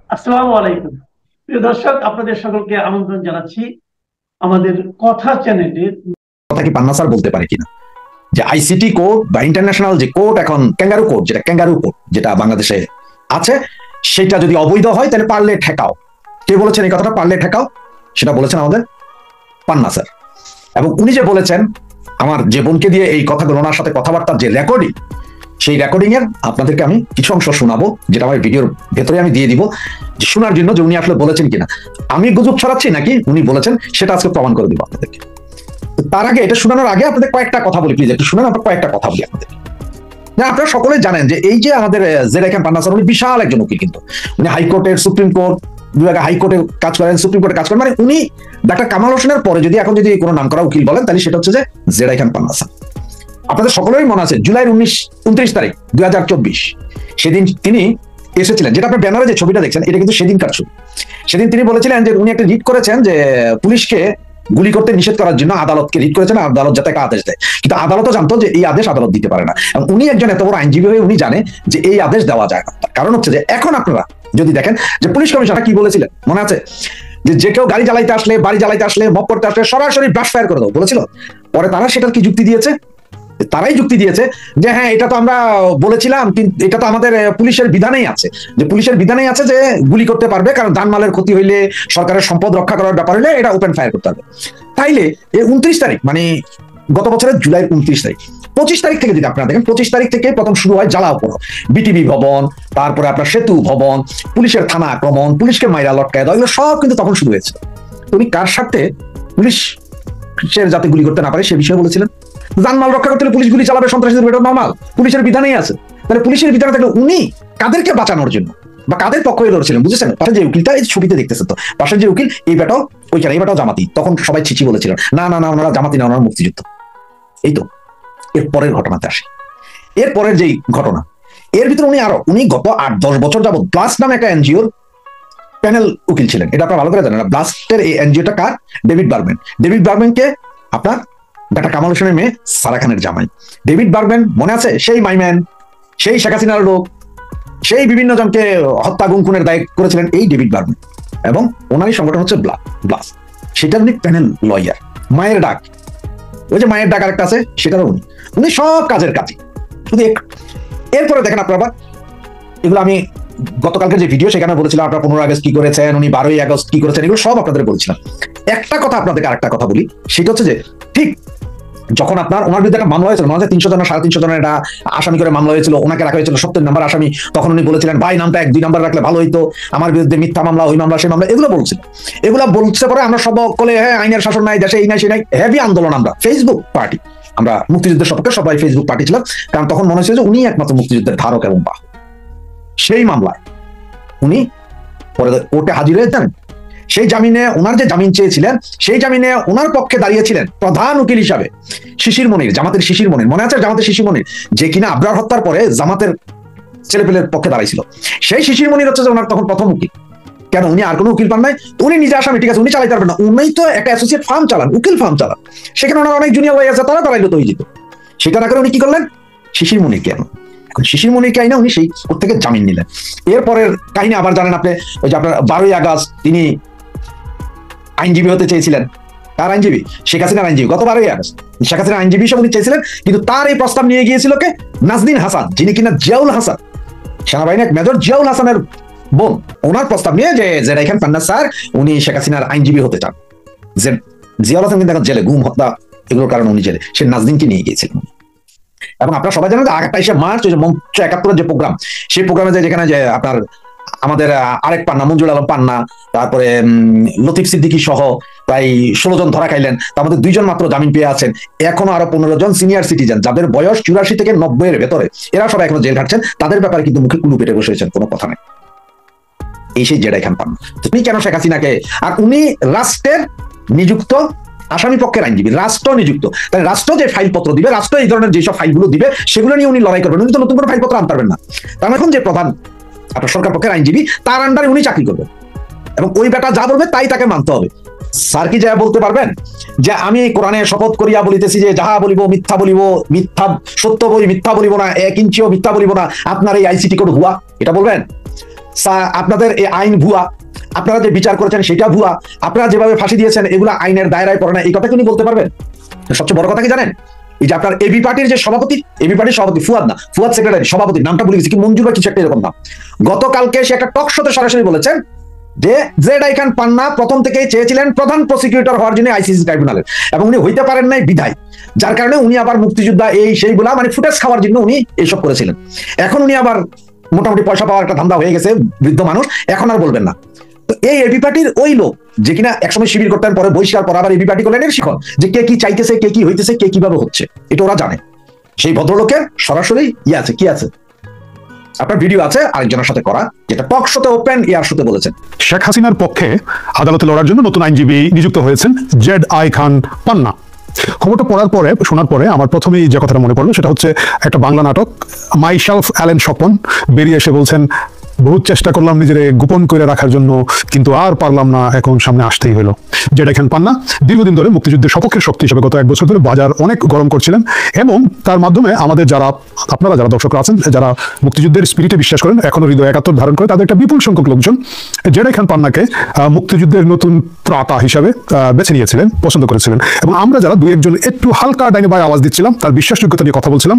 আসসালামু আলাইকুম। প্রিয় দর্শক, আপনাদের সকলকে আমন্ত্রণ জানাচ্ছি আমাদের কথা চ্যানেলের। কথা কি পান্না স্যার বলতে পারে কিনা যে আইসিটি কোড বা ইন্টারন্যাশনাল যে কোড, এখন ক্যাঙ্গারু কোড, যেটা বাংলাদেশে আছে, সেটা যদি অবৈধ হয় তাহলে পারলে ঠেকাও। কে বলেছেন এই কথাটা, পারলে ঠেকাও? সেটা বলেছেন আমাদের পান্না স্যার। এবং উনি যে বলেছেন আমার যে বোনকে দিয়ে এই কথাগুলো, ওনার সাথে কথাবার্তার যে রেকর্ডিং, সেই রেকর্ডিং এর আপনাদেরকে আমি কিছু অংশ শোনাবো, যেটা আমার ভিডিওর ভেতরে আমি দিয়ে দিব, যে শোনার জন্য যে উনি আসলে বলেছেন কিনা, আমি গুজব ছড়াচ্ছি নাকি উনি বলেছেন সেটা আজকে প্রমাণ করে দিব আপনাদেরকে। তার আগে, এটা শোনানোর আগে আপনাদের কয়েকটা কথা বলি, প্লিজ একটু শুনেন। আপনার কয়েকটা কথা বলি আপনাদের। না, আপনারা সকলে জানেন যে এই যে আমাদের জেরা খান পান্না স্যার, উনি বিশাল একজন উকিল, কিন্তু উনি হাইকোর্টের, সুপ্রিম কোর্ট বিভাগে হাইকোর্টে কাজ করেন, সুপ্রিম কোর্টে কাজ করেন। মানে উনি ডাক্তার কামাল হোসেনের পরে যদি এখন যদি কোনো নাম করা উকিল বলেন, তাহলে সেটা হচ্ছে যে জেরা খান পান্না স্যার। আপনাদের সকলেরই মনে আছে জুলাইয়ের 29 তারিখ 2024, সেদিন তিনি এসেছিলেন, যেটা আপনার ব্যানারে যে ছবিটা দেখছেন, এটা কিন্তু সেদিনকার ছবি। সেদিন তিনি বলেছিলেন যে উনি একটা রিট করেছেন যে পুলিশকে গুলি করতে নিষেধ করার জন্য আদালতকে রিট করেছেন, আদালত যাতে একটা আদেশ দেয়। কিন্তু আদালতও জানতো যে এই আদেশ আদালত দিতে পারে না, এবং উনি একজন এত বড় আইনজীবী হয়ে উনি জানে যে এই আদেশ দেওয়া যায় না। কারণ হচ্ছে যে এখন আপনারা যদি দেখেন যে পুলিশ কমিশনার কি বলেছিলেন, মনে আছে যে যে কেউ গাড়ি জ্বালাইতে আসলে, বাড়ি জ্বালাইতে আসলে, মপ করতে আসলে সরাসরি ব্রাশ ফায়ার করে দাও বলেছিল। পরে তারা সেটার কি যুক্তি দিয়েছে? তারাই যুক্তি দিয়েছে যে হ্যাঁ, এটা তো আমরা বলেছিলাম, কিন্তু এটা তো আমাদের পুলিশের বিধানেই আছে, যে পুলিশের বিধানেই আছে যে গুলি করতে পারবে, কারণ জানমালের ক্ষতি হইলে, সরকারের সম্পদ রক্ষা করার ব্যাপার হলে এটা ওপেন ফায়ার করতে পারবে। তাইলে এই 29 তারিখ, মানে গত বছরের জুলাইয়ের 29 তারিখ, 25 তারিখ থেকে যদি আপনারা দেখেন, 25 তারিখ থেকে প্রথম শুরু হয় জ্বালাও পোড়ো, বিটিভি ভবন, তারপরে আপনার সেতু ভবন, পুলিশের থানা আক্রমণ, পুলিশকে মাইরা লটকায় দেওয়া, এগুলো সব কিন্তু তখন শুরু হয়েছে। তুমি কার সাথে পুলিশের যাতে গুলি করতে না পারে সে বিষয়ে বলেছিলেন। জানমাল রক্ষা করতে হলে পুলিশ গুলি চালাবে, সন্ত্রাসীদের বেরোনো নরমাল, পুলিশের বিধানেই আছে। তাহলে পুলিশের বিধানে থাকলে উনি কাদেরকে বাঁচানোর জন্য বা কাদের পক্ষ হয়ে লড়ছিলেন, বুঝেছেন? পাশে যে উকিলটা এই ছবিতে দেখতেছে, তো পাশের যে উকিল, এই বেটাও ওইখানে, এই বেটাও জামাতি। তখন সবাই ছিচি বলেছিলেন, না না না, ওনারা জামাতি না, ওনারা মুক্তিযুদ্ধ। এই তো এর পরের ঘটনাতে আসে। এর পরের যেই ঘটনা, এর ভিতরে উনি গত 8-10 বছর যাবত ব্লাস্ট নামে একটা এনজিওর প্যানেল উকিল ছিলেন। এটা আপনারা ভালো করে জানেন। ব্লাস্টের এই এনজিওটা কার? David Bergman. ডেভিড বার্গম্যানকে আপনার ডাক্তার কামাল হোসেনের মেয়ে সারা খানের জামাই। ডেভিড বার্গম্যান মনে আছে? সেই মাইম্যান, সেই শেখ হাসিনার লোক, সেই বিভিন্ন জনকে হত্যা গুম খুনের দায় করেছিলেন এই ডেভিড বার্গম্যান, এবং ওনারই সংগঠন হচ্ছে ব্লাস্ট। সেটার উনি প্যানেল লয়ার। মায়ের ডাক, ওই যে মায়ের ডাক আরেকটা আছে, সেটারও উনি সব কাজের কাজই। শুধু এরপরে দেখেন আপনারা, এগুলো আমি গতকালকে যে ভিডিও সেখানে বলেছিলাম, আপনারা 15 আগস্ট কি করেছেন, উনি 12ই আগস্ট কি করেছেন, এগুলো সব আপনাদের বলেছিলাম। একটা কথা আপনাদেরকে আরেকটা কথা বলি, সেটা হচ্ছে যে ঠিক যখন আপনার ওনার বিরুদ্ধে একটা মামলা হয়েছিল, মনে হয় 300 জন 350 জনের একটা আসামি করে মামলা হয়েছিল, ওনাকে রাখা হয়েছিল 70 নম্বর আসামি। তখন উনি বলেছিলেন ভাই নামটা 1-2 নাম্বার রাখলে ভালো হইতো, আমার বিরুদ্ধে মিথ্যা মামলা, ওই মামলা সেই মামলা, এগুলো বলছিল। এগুলো বলছে পরে আমরা সব বলে হ্যাঁ আইনের শাসন নাই দেশে, এই নাই সেই নাই, হেভি আন্দোলন। আমরা ফেসবুক পার্টি, আমরা মুক্তিযুদ্ধের সপক্ষে সবাই ফেসবুক পার্টি ছিলাম, কারণ তখন মনে হয়েছিল যে উনি একমাত্র মুক্তিযুদ্ধের ধারক এবং বাহক। সেই মামলায় উনি পরে কোর্টে হাজির হয়ে যান। সেই জামিনে, ওনার যে জামিন চেয়েছিলেন, সেই জামিনে ওনার পক্ষে দাঁড়িয়েছিলেন প্রধান উকিল হিসাবে শিশির মনির, জামাতের শিশির মনির। মনে আছে জামাতের শিশির মনির, যে কিনা আবরার হত্যার পরে জামাতের ছেলেপেলের পক্ষে দাঁড়াইছিল। সেই শিশির মনির হচ্ছে যে ওনার তখন প্রথম উকিল। কেন? উনি আর কোনো উকিল পান নাই, উনি নিজে আসামি, ঠিক আছে, উনি চালাইতে পারবেন না, উনি তো একটা অ্যাসোসিয়েট ফার্ম চালান, উকিল ফার্ম চালান, সেখানে ওনার অনেক জুনিয়র ভাই আছে, তারা দাঁড়াইলো তো হয়ে যেত। সেটা না করে উনি কি করলেন? শিশির মনির কেন, শিশির মনিরকে আইনা উনি সেই কোর্ট থেকে জামিন নিলেন। এরপরের কাহিনী আবার জানেন আপনি, ওই যে আপনার 12ই আগস্ট তিনি আইনজীবী হতে চেয়েছিলেন। তার আইনজীবী শেখ হাসিনার আইনজীবী, গত 12ই আগস্ট শেখ হাসিনার আইনজীবী হিসেবে উনি চেয়েছিলেন, কিন্তু তার এই প্রস্তাব নিয়ে গিয়েছিল কে? নাজনীন হাসান, যিনি কিনা জিয়াউল হাসান, সেনাবাহিনীর মেজর জিয়াউল হাসানের বোন। ওনার প্রস্তাব নিয়ে যে জেরা খান পান্না স্যার উনি শেখ হাসিনার আইনজীবী হতে চান। যে জিয়াউল হাসান কিন্তু এখন জেলে, গুম হত্যা এগুলোর কারণে উনি জেলে, সে নাজনীনকে নিয়ে গিয়েছিলেন। এবং আপনারা সবাই জানেন যে 28শে মার্চ ওই যে মঞ্চ 71 যে প্রোগ্রাম, সেই প্রোগ্রামে যেখানে যে আপনার আমাদের আরেক পান্না, মঞ্জুর আলম পান্না, তারপরে লতিফ সিদ্দিকী সহ প্রায় 16 জন ধরা খাইলেন। তার মধ্যে 2 জন মাত্র জামিন পেয়ে আছেন। এখনো আরো 15 জন সিনিয়র সিটিজেন, যাদের বয়স 84 থেকে 90 এর ভেতরে, এরা সবাই এখনো জেল খাটছেন। তাদের ব্যাপারে কিন্তু মুখে কুলু পেটে বসে হয়েছেন, কোনো কথা নেই। এই সেই জেরা খান পান্না। তুমি কেন শেখ হাসিনাকে, আর উনি রাষ্ট্রের নিযুক্ত আসামি পক্ষের আইনজীবী, রাষ্ট্র নিযুক্ত, তাই রাষ্ট্র যে ফাইলপত্র দিবে, রাষ্ট্র এই ধরনের যেসব ফাইলগুলো দিবে সেগুলো নিয়ে উনি লড়াই করবেন। উনি তো নতুন করে ফাইলপত্র আনতে পারবেন না। কারণ এখন যে প্রধান আপনার সরকার পক্ষের আইনজীবী, তার আন্ডারে উনি চাকরি করবেন, এবং ওই বেটা যা বলবে তাই তাকে মানতে হবে। স্যার কি যা বলতে পারবেন যে আমি কোরআনে শপথ করিয়া বলিতেছি যে যাহা বলিব মিথ্যা বলিব, মিথ্যা সত্য বই মিথ্যা বলিব না, 1 ইঞ্চিও মিথ্যা বলিব না, আপনার এই আইসিটি কোড হুয়া, এটা বলবেন? আপনাদের এই আইন ভুয়া, আপনারা যে বিচার করেছেন সেটা ভুয়া, আপনারা যেভাবে ফাঁসি দিয়েছেন এগুলো আইনের দায়রায় পড়ে না, এই কথা কি উনি বলতে পারবেন? সবচেয়ে বড় কথা কি জানেন? এই যে আপনার এবি পার্টির যে সভাপতি, এবি পার্টির সভাপতি ফুয়াদ না, ফুয়াদ সেক্রেটারি, সভাপতি নামটা ভুলে গেছি, কি মঞ্জুর বা কিছু একটা এরকম নাম। গতকালকে সে একটা টক শোতে সরাসরি বলেছেন যে জেড খান পান্না প্রথম থেকেই চেয়েছিলেন প্রধান প্রসিকিউটর হওয়ার জন্য আইসিসি ট্রাইব্যুনালের, এবং উনি হইতে পারেন নাই বিধায়, যার কারণে উনি আবার মুক্তিযোদ্ধা এই সেইগুলা মানে ফুটেজ খাওয়ার জন্য উনি এইসব করেছিলেন। এখন উনি আবার মোটামুটি পয়সা পাওয়ার একটা ধান্দা হয়ে গেছে, বৃদ্ধ মানুষ, এখন আর বলবেন না। তো এই এবি পার্টির ওই লোক যে কিনা একসময় শিবির করতেন, পরে বহিষ্কার পর আবার এবি পার্টি করলেন, এর শিখন যে কে কি চাইতেছে, কে কি হইতেছে, কে কিভাবে হচ্ছে, এটা ওরা জানে। সেই ভদ্রলোকের সরাসরি আছে, কি আছে আপনার ভিডিও আছে আরেকজনের সাথে করা, যেটা টক শোতে ওপেন এয়ার শোতে বলেছেন। শেখ হাসিনার পক্ষে আদালতে লড়ার জন্য নতুন আইনজীবী নিযুক্ত হয়েছেন জেড খান পান্না। খবরটা পড়ার পরে, শোনার পরে আমার প্রথমেই যে কথাটা মনে পড়লো সেটা হচ্ছে একটা বাংলা নাটক মাইসেলফ অ্যালেন স্বপন বেরিয়ে এসে বলছেন, বহুত চেষ্টা করলাম নিজের গোপন করে রাখার জন্য, কিন্তু আর পারলাম না, এখন সামনে আসতেই হলো। জেড খান পান্না দীর্ঘদিন ধরে মুক্তিযুদ্ধের সপক্ষের শক্তি হিসেবে গত 1 বছর ধরে বাজার অনেক গরম করছিলেন, এবং তার মাধ্যমে আমাদের যারা, আপনারা যারা দর্শকরা আছেন, যারা মুক্তিযুদ্ধের স্পিরিটে বিশ্বাস করেন, এখনো হৃদয় একাত্তর ধারণ করে, তাদের একটা বিপুল সংখ্যক লোকজন জেড খান পান্নাকে মুক্তিযুদ্ধের নতুন ত্রাতা হিসাবে বেছে নিয়েছিলেন, পছন্দ করেছিলেন। এবং আমরা যারা 2-1 জন একটু হালকা ডাইনে বাই আওয়াজ দিচ্ছিলাম, তার বিশ্বাসযোগ্যতা নিয়ে কথা বলছিলাম,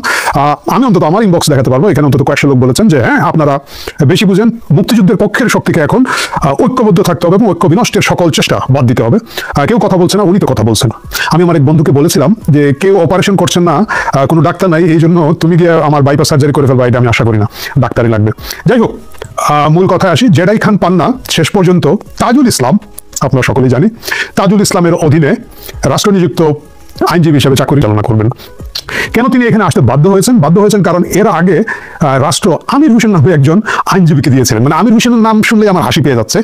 আমি অন্তত আমার ইনবক্স দেখাতে পারবো, এখানে অন্তত কয়েকশো লোক বলেছেন যে হ্যাঁ, আপনারা বেশি বুঝেন, মুক্তিযুদ্ধের পক্ষের শক্তিকে এখন ঐক্যবদ্ধ থাকতে হবে এবং ঐক্য বিনষ্টের সকল চেষ্টা বাদ দিতে হবে। কেউ কথা বলছে না, উনি তো কথা বলছেন। আমি আমার এক বন্ধুকে বলেছিলাম যে কেউ অপারেশন করছেন না, কোনো ডাক্তার নাই, এই জন্য তুমি গিয়ে আমার বাইপাস সার্জারি করে ফেলবা, এটা আমি আশা করি না, ডাক্তারই লাগবে। যাই হোক, মূল কথায় আসি। জেড খান পান্না শেষ পর্যন্ত তাজুল ইসলাম, আপনারা সকলেই জানি, তাজুল ইসলামের অধীনে রাষ্ট্রনিযুক্ত আইনজীবী হিসেবে চাকরি চালনা করবেন। কেন তিনি এখানে আসতে বাধ্য হয়েছেন কারণ এর আগে রাষ্ট্র আমির হোসেন নামে একজন আইনজীবীকে দিয়েছিলেন। মানে আমির হোসেনের নাম শুনলে আমার হাসি পেয়ে যাচ্ছে।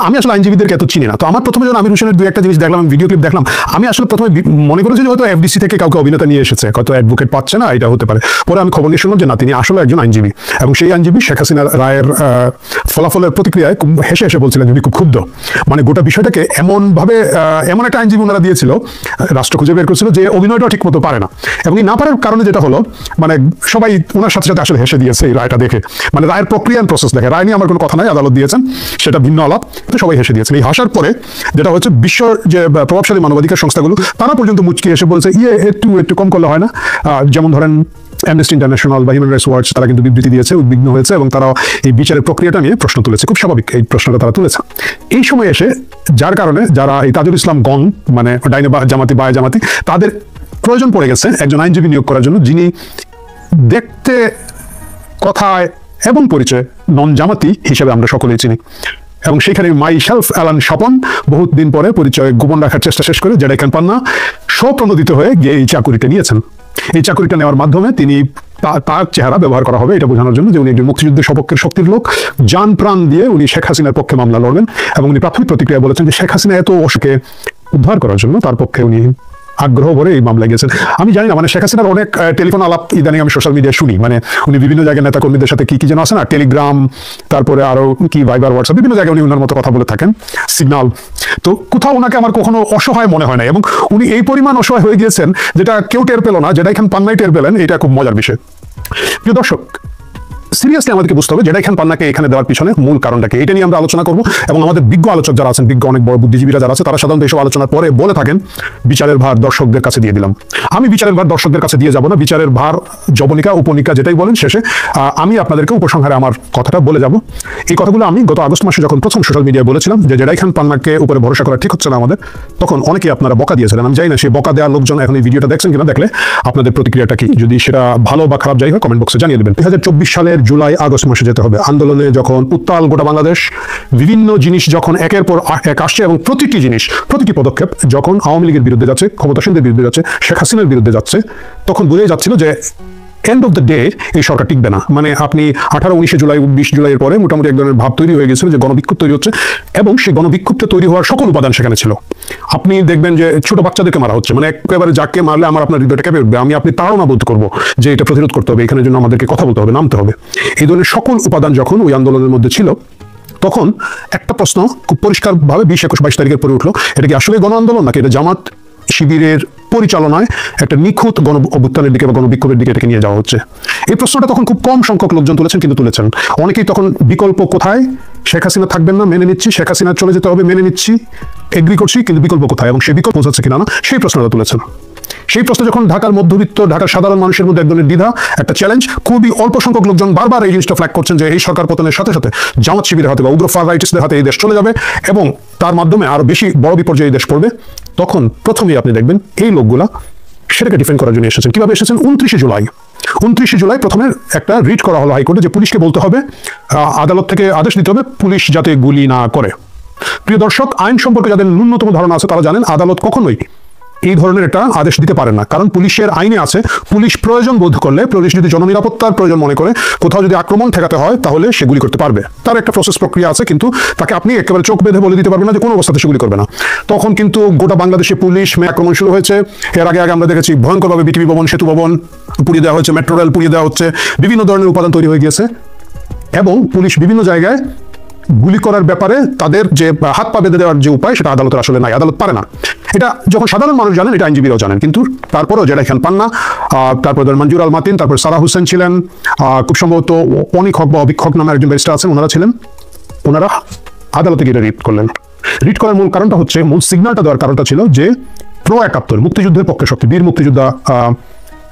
আমি আসলে আইনজীবীদেরকে এত চিনি না, তো আমার প্রথমে যখন আমির হোসেনের 2-1টা জিনিস দেখলাম, ভিডিও ক্লিপ দেখলাম, আমি আসলে প্রথমে মনে করেছি যে হয়তো এফডিসি থেকে কাউকে অভিনেতা নিয়ে এসেছে, হয়তো অ্যাডভোকেট পাচ্ছে না, এটা হতে পারে। পরে আমি খবর নিয়ে শুনলাম যে না, তিনি আসলে একজন আইনজীবী, এবং সেই আইনজীবী শেখ হাসিনা রায়ের ফলাফলের প্রতিক্রিয়ায় হেসে হেসে বলছিলেন উনি খুব ক্ষুব্ধ। মানে গোটা বিষয়টাকে এমনভাবে, এমন একটা আইনজীবী ওনারা দিয়েছিল, রাষ্ট্র খুঁজে বের করছিল যে অভিনয়টাও ঠিক মতো পারে না, এবং এই না পারার কারণে যেটা হলো, মানে সবাই ওনার সাথে সাথে আসলে হেসে দিয়েছে এই রায়টা দেখে। মানে রায়ের প্রক্রিয়া প্রসেস দেখে, রায় নিয়ে আমার কোনো কথা নাই, আদালত দিয়েছেন, সেটা ভিন্ন আলাপ, সবাই হেসে দিয়েছেন। এই হাসার পরে যেটা হচ্ছে, বিশ্ব যে প্রভাবশালী মানবাধিকার সংস্থাগুলো, তারা পর্যন্ত মুচকি এসে বলছে একটু কম করলে হয় না। যেমন ধরেন অ্যামনেস্টি ইন্টারন্যাশনাল বা হিউম্যান রাইটস ওয়াচ, তারা কিন্তু বিবৃতি দিয়েছে, উদ্বিগ্ন হয়েছে, এবং তারাও এই বিচারের প্রক্রিয়াটা নিয়ে প্রশ্ন তুলেছে। খুব স্বাভাবিক এই প্রশ্নটা তারা তুলেছে এই সময় এসে, যার কারণে যারা এই তাজুল ইসলাম গং, মানে ডাইনে জামাতি বায়ে জামাতি, তাদের প্রয়োজন পড়ে গেছে একজন আইনজীবী নিয়োগ করার জন্য, যিনি দেখতে, কথায় এবং পরিচয় নন জামাতি হিসেবে আমরা সকলেই চিনি। এবং সেখানে মাইসেলফ অ্যালান স্বপন বহুত দিন পরে পরিচয় গোপন রাখার চেষ্টা শেষ করে জেড খান পান্না স্বপ্রণোদিত হয়ে গিয়ে এই চাকুরিটা নিয়েছেন। এই চাকুরিটা নেওয়ার মাধ্যমে তিনি, তার চেহারা ব্যবহার করা হবে এটা বোঝানোর জন্য যে উনি একজন মুক্তিযুদ্ধের সপক্ষের শক্তির লোক, জান প্রাণ দিয়ে উনি শেখ হাসিনার পক্ষে মামলা লড়বেন। এবং উনি প্রাথমিক প্রতিক্রিয়া বলেছেন যে শেখ হাসিনা এত অসুখে উদ্ধার করার জন্য তার পক্ষে উনি আগ্রহ ভরে এই মামলায় গেছেন। আমি জানি না, মানে শেখ হাসিনার অনেক টেলিফোন আলাপ ইদানিং আমি সোশ্যাল মিডিয়ায় শুনি, মানে উনি বিভিন্ন জায়গায় নেতা কর্মীদের সাথে কি যেন আছে না, টেলিগ্রাম, তারপরে আরো কি ভাইবার, হোয়াটসঅ্যাপ, বিভিন্ন জায়গায় উনি ওনার মতো কথা বলে থাকেন, সিগন্যাল। তো কোথাও ওনাকে আমার কখনো অসহায় মনে হয় না, এবং উনি এই পরিমাণ অসহায় হয়ে গিয়েছেন যেটা কেউ টের পেল না, যেটা এখানে পান্নাই টের পেলেন, এটা খুব মজার বিষয়। প্রিয় দর্শক, সিরিয়াসলি আমাদেরকে বুঝতে হবে জেড খান পান্নাকে এখানে দেওয়ার পিছনে মূল কারণটাকে, এটা নিয়ে আমরা আলোচনা করবো। এবং আমাদের বিজ্ঞ আলোচক যারা আছেন, বিজ্ঞ অনেক বড় বুদ্ধিজীবীরা যারা আছে, তারা সাধারণত এইসব আলোচনার পরে বলে থাকেন বিচারের ভার দর্শকদের কাছে দিয়ে দিলাম। আমি বিচারের ভার দর্শকদের কাছে দিয়ে যাব না, বিচারের ভার জবনিকা উপনিকা যেটাই বলেন, শেষে আমি আপনাদেরকে উপসংহারে আমার কথাটা বলে যাব। এই কথাগুলো আমি গত আগস্ট মাসে যখন প্রথম সোশ্যাল মিডিয়ায় বলেছিলাম যে জেড খান পান্নাকে উপরে ভরসা করা ঠিক হচ্ছে না আমাদের, তখন অনেকেই আপনারা বকা দিয়েছিলেন। আমি জানি না সেই বকা দেওয়ার লোকজন এখন এই ভিডিওটা দেখছেন কিনা, দেখলে আপনাদের প্রতিক্রিয়াটা কি, যদি সেটা ভালো বা খারাপ যাই হয় কমেন্ট বক্সে জানিয়ে দেবেন। 2024 সালের জুলাই আগস্ট মাসে যেতে হবে। আন্দোলনে যখন উত্তাল গোটা বাংলাদেশ, বিভিন্ন জিনিস যখন একের পর এক আসছে, এবং প্রতিটি জিনিস, প্রতিটি পদক্ষেপ যখন আওয়ামী লীগের বিরুদ্ধে যাচ্ছে, ক্ষমতাসীনদের বিরুদ্ধে যাচ্ছে, শেখ হাসিনার বিরুদ্ধে যাচ্ছে, তখন বোঝাই যাচ্ছিল যে এন্ড অফ দ্য ডে এই সরকার টিকবে না। মানে আপনি 18-19 জুলাই, 20 জুলাইয়ের পরে মোটামুটি এক ধরনের ভাব তৈরি হয়ে গেছিল যে গণবিক্ষোভ তৈরি হচ্ছে, এবং সেই গণবিক্ষোভটা তৈরি হওয়ার সকল উপাদান সেখানে ছিল। আপনি দেখবেন যে ছোট বাচ্চাদেরকে মারা হচ্ছে, মানে একেবারে যাকে মারলে আপনার হৃদয়টা কেঁপে উঠবে, আপনি তাড়না বোধ করবো যে এটা প্রতিরোধ করতে হবে, এখানের জন্য আমাদেরকে কথা বলতে হবে, নামতে হবে। এই ধরনের সকল উপাদান যখন ওই আন্দোলনের মধ্যে ছিল, তখন একটা প্রশ্ন খুব পরিষ্কারভাবে 20, 21, 22 তারিখের পরে উঠলো, এটা কি আসলে গণ আন্দোলন নাকি এটা জামাত শিবিরের পরিচালনায় একটা নিখুঁত গণ অভ্যুত্থানের দিকে বা গণবিক্ষোভের দিকে এটাকে নিয়ে যাওয়া হচ্ছে। এই প্রশ্নটা তখন খুব কম সংখ্যক লোকজন তুলেছেন, কিন্তু তুলেছেন। অনেকেই তখন বিকল্প কোথায়, শেখ হাসিনা থাকবেন না মেনে নিচ্ছি, শেখ হাসিনা চলে যেতে হবে মেনে নিচ্ছি, এগ্রি করছি, কিন্তু বিকল্প কোথায় এবং সেই বিকল্প পৌঁছাচ্ছে কিনা না সেই প্রশ্নটা তুলেছেন। সেই প্রশ্ন যখন ঢাকার মধ্যবিত্ত, ঢাকার সাধারণ মানুষের মধ্যে এক ধরনের দ্বিধা, একটা চ্যালেঞ্জ, খুবই অল্প সংখ্যক লোকজন বারবার এই জিনিসটা ফ্ল্যাগ করছেন যে এই সরকার পতনের সাথে সাথে জামাত শিবিরের হাতে বা উগ্র ফার রাইটিস্টদের হাতে এই দেশ চলে যাবে এবং তার মাধ্যমে আরো বেশি বড় বিপর্যয়ে এই দেশ পড়বে। তখন প্রথমেই আপনি দেখবেন এই লোকগুলা সেটাকে ডিফেন্ড করার জন্য এসেছেন। কিভাবে এসেছেন? 29শে জুলাই প্রথমে একটা রিট করা হলো হাইকোর্টে যে পুলিশকে বলতে হবে, আদালত থেকে আদেশ দিতে হবে পুলিশ যাতে গুলি না করে। প্রিয় দর্শক, আইন সম্পর্কে যাদের ন্যূনতম ধারণা আছে তারা জানেন আদালত কখনোই এই ধরনের একটা আদেশ দিতে পারে না, কারণ পুলিশের আইনে আছে পুলিশ প্রয়োজন বোধ করলে, পুলিশ যদি জননিরাপত্তার প্রয়োজন মনে করে, কোথাও যদি আক্রমণ ঠেকাতে হয় তাহলে সেগুলি করতে পারবে। তার একটা প্রসেস প্রক্রিয়া আছে, কিন্তু তাকে আপনি একেবারে চোখ বেঁধে বলে দিতে পারবেন না যে কোনো অবস্থাতে সেগুলি করবে না। তখন কিন্তু গোটা বাংলাদেশে পুলিশ আক্রমণ শুরু হয়েছে। এর আগে আমরা দেখেছি ভয়ঙ্করভাবে বিটিভি ভবন, সেতু ভবন পুড়িয়ে দেওয়া হয়েছে, মেট্রো রেল পুড়িয়ে দেওয়া হচ্ছে, বিভিন্ন ধরনের উপাদান তৈরি হয়ে গিয়েছে এবং পুলিশ বিভিন্ন জায়গায় গুলি করার ব্যাপারে তাদের যে হাত পা বেঁধে দেওয়ার যে উপায় সেটা আদালতের আসলে নাই, আদালত পারে না। এটা যখন সাধারণ মানুষ জানেন, এটা আইনজীবীরাও জানেন, কিন্তু তারপরেও জেডাই খান পান্না, তারপর মঞ্জুর আল মাতিন, তারপর সারা হোসেন ছিলেন, খুব সম্ভবত অনিক হক বা অবিক হক নামে একজন ব্যারিস্টার আছেন, ওনারা ছিলেন। ওনারা আদালতে গিয়ে রিট করলেন। রিট করার মূল কারণটা হচ্ছে, মূল সিগন্যালটা দেওয়ার কারণটা ছিল যে প্রো ৭১ মুক্তিযুদ্ধের পক্ষে শক্তি, বীর মুক্তিযোদ্ধা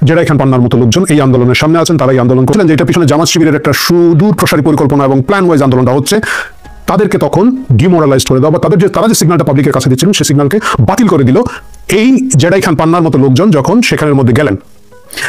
জেডাই খান পান্নার মতো লোকজন এই আন্দোলনের সামনে আছেন, তারাই আন্দোলন করছিলেন, যেটা পিছনে জামাত শিবিরের একটা সুদূর প্রসারী পরিকল্পনা এবং প্ল্যান ওয়াইজ আন্দোলনটা হচ্ছে। তাদেরকে তখন ডিমোরালাইজ করে দেওয়া বা তারা যে সিগন্যালটা পাবলিকের কাছে দিচ্ছিলেন সেই সিগন্যালকে বাতিল করে দিল এই জেডাই খান পান্নার মতো লোকজন যখন সেখানের মধ্যে গেলেন।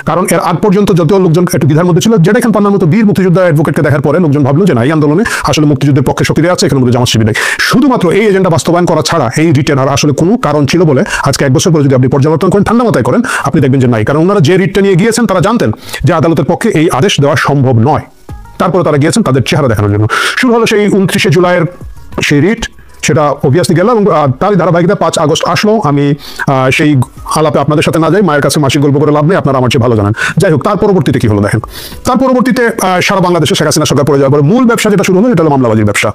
কারণ এর আগ পর্যন্ত যত লোকজন একটু দ্বিধার মধ্যে ছিল, জেডাই খান পান্নার মতো বীর মুক্তিযোদ্ধা অ্যাডভোকেটকে দেখার পরে লোকজন ভাবলো যে না, এই আন্দোলনে আসলে মুক্তিযুদ্ধের পক্ষে শক্তি আছে, এখানে মধ্যে জামাত শিবির নেই। শুধুমাত্র এই এজেন্ডা বাস্তবায়ন করা ছাড়া এই রিটের আর আসলে কোনো কারণ ছিল বলে আজকে 1 বছর পরে যদি আপনি পর্যালোচনা করেন, ঠান্ডা মাথায় করেন, আপনি দেখবেন যে নাই। কারণ ওনারা যে রিটটা নিয়ে গিয়েছেন তারা জানতেন যে আদালতের পক্ষে এই আদেশ দেওয়া সম্ভব নয়। তারপরে তারা গিয়েছেন তাদের চেহারা দেখানোর জন্য। শুরু হলো সেই 29শে জুলাইয়ের সেই রিট, সেটা অবভিয়াসলি গেল এবং তারই ধারাবাহিকতা 5 আগস্ট আসলো। আমি সেই আলাপে আপনাদের সাথে না যাই, মায়ের কাছে মাসিক গল্প করে লাভ নেই, আপনারা আমার চেয়ে ভালো জানেন। যাই হোক, তার পরবর্তীতে কি হলো দেখেন। তার পরবর্তীতে সারা বাংলাদেশে শেখ হাসিনা সরকার পড়ে যাওয়ার পরে মূল ব্যবসা যেটা শুরু হলো, এটা হলো মামলাবাজির ব্যবসা।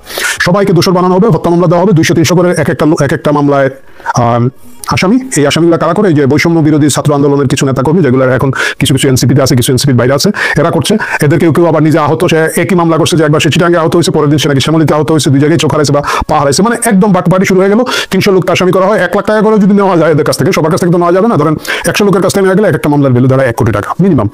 সবাইকে দোষর বানানো হবে, হত্যা মামলা দেওয়া হবে, 200-300 করে এক একটা মামলায় আসামি। এই আসামিগুলো কারা করে? যে বৈষম্য বিরোধী ছাত্র আন্দোলনের কিছু নেতাকর্মী, যেগুলো এখন কিছু এনসিপিতে আছে, কিছু এনসিপির বাইরে আছে, এরা করছে। এদের কেউ আবার নিজে আহত, সে একই মামলা করছে যে একবার সে চিটাঙ্গে আহত হয়েছে, পরের দিন সে নাকি শ্যামলীতে আহত হয়েছে, 2 জায়গায় চোখ হারাইছে বা পা হারাইছে, মানে একদম বাটপাটি শুরু হয়ে গেল। 300 লোককে আসামি করা হয়, 1 লাখ টাকা করে যদি নেওয়া যায় এদের কাছ থেকে, সবার কাছ থেকে তো নেওয়া যাবে না, ধরেন 100 লোকের কাছ থেকে নেওয়া গেলে এক একটা মামলার ভ্যালু দাঁড়ায় 1 কোটি টাকা মিনিমাম।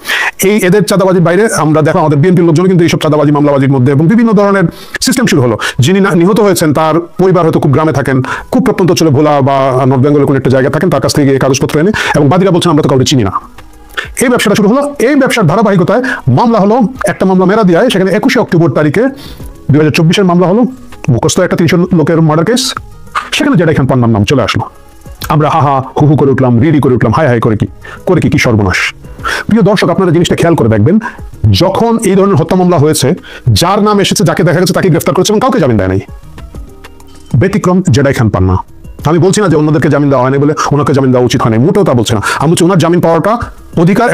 এই এদের চাঁদাবাজির বাইরে আমরা দেখো আমাদের বিএনপির লোকজন কিন্তু এইসব চাঁদাবাজি মামলাবাজির মধ্যে এবং বিভিন্ন ধরনের সিস্টেম শুরু হলো। যিনি নিহত হয়েছেন তার পরিবার হয়তো খুব গ্রামে থাকেন, খুব প্রত্যন্ত অঞ্চলে ভোলা বা নর্থ বেঙ্গলের কোনো একটা জায়গায় থাকেন, তার কাছ থেকে কাগজপত্র এনে, এবং বাদীরা বলছেন আমরা তো কাউকে চিনি না। এই ব্যবসাটা শুরু হলো। এই ব্যবসার ধারাবাহিকতায় মামলা হলো, একটা মামলা মেরা দিয়ায়, সেখানে 21শে অক্টোবর তারিখে 2024-এর মামলা হলো, মুখস্থ একটা 300 লোকের মার্ডার কেস। সেখানে জেডাই খান পান্নার নাম চলে আসলো। আমরা হাহা হু করে উঠলাম, রিডি করে উঠলাম, হাই হাই করে কি সর্বনাশ। প্রিয় দর্শক, আপনারা জিনিসটা খেয়াল করে দেখবেন, যখন এই ধরনের হত্যা মামলা হয়েছে, যার নাম এসেছে, যাকে দেখা গেছে তাকে গ্রেফতার করেছে এবং কাউকে জামিন দেয় নাই। ব্যতিক্রম জেডাই খান পান্না। আমি বলছি না যে অন্যদেরকে জামিন দেওয়া হয়নি বলে ওনাকে জামিন দেওয়া উচিত হয় নাই, মোটেও তা বলছি না। আমি বলছি ওনার জামিন পাওয়াটা অধিকার।